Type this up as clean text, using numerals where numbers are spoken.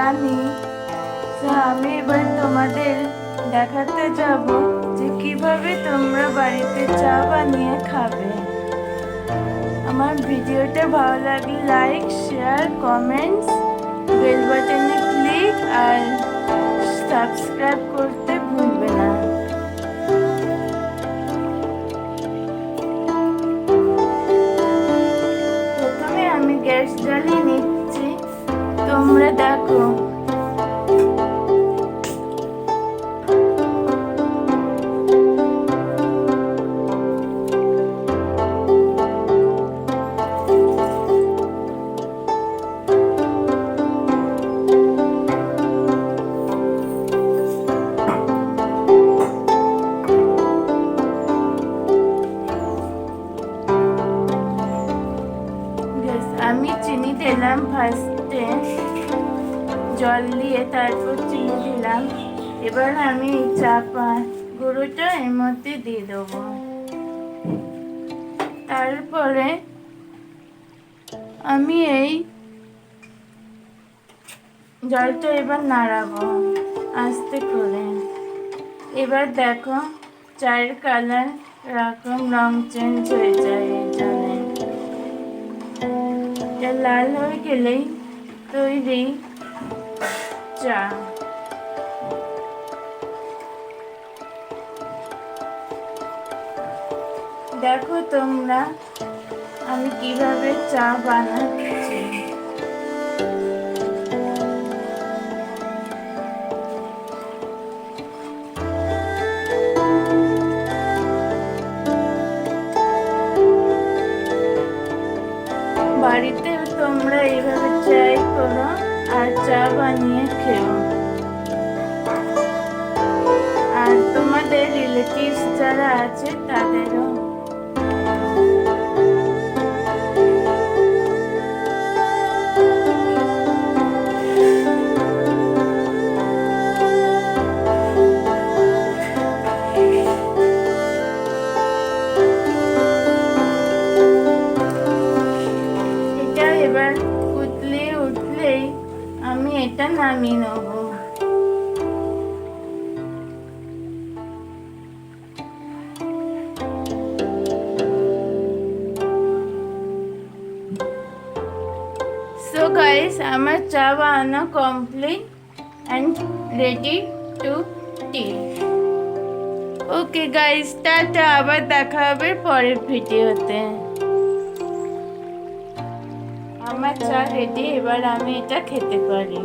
জানি। তো আমি এবার তোমাদের দেখাতে যাব যে কিভাবে তোমরা বাড়িতে চা বানিয়ে খাবে। আমার ভিডিওটা ভালো লাগলে লাইক, শেয়ার, কমেন্টস, বেল বাটনে ক্লিক আর সাবস্ক্রাইব করতে ভুলবে না। প্রথমে আমি গ্যাস জ্বালিয়ে নিচ্ছি, তোমরা দেখো। আমি চিনি দিলাম ফার্স্টে, জল দিয়ে তারপর চিনি দিলাম। এবার আমি এই গুঁড়োটা এর মধ্যে দিয়ে দেবো। তারপরে আমি এই জলটা এবার নাড়াবো আস্তে করে। এবার দেখো চায়ের কালার রং চেঞ্জ হয়ে যায় এই জলে। লাল হয়ে গেলেই তৈরি চা। দেখো তোমরা আমি কিভাবে চা বানাচ্ছি। বাড়িতে তোমরা এইভাবে ট্রাই করো আর চা বানিয়ে খেও। আর তোমাদের রিলেটিভস যারা আছে তাদেরও। এটা এবার উঠলেই আমি এটা নামিয়ে নেব। So guys, আমার চা বানানো complete and ready to tea. Okay guys, tata, আবার দেখা হবে পরের ভিডিওতে। আমার চা রেডি, এবার আমি এটা খেতে পারি।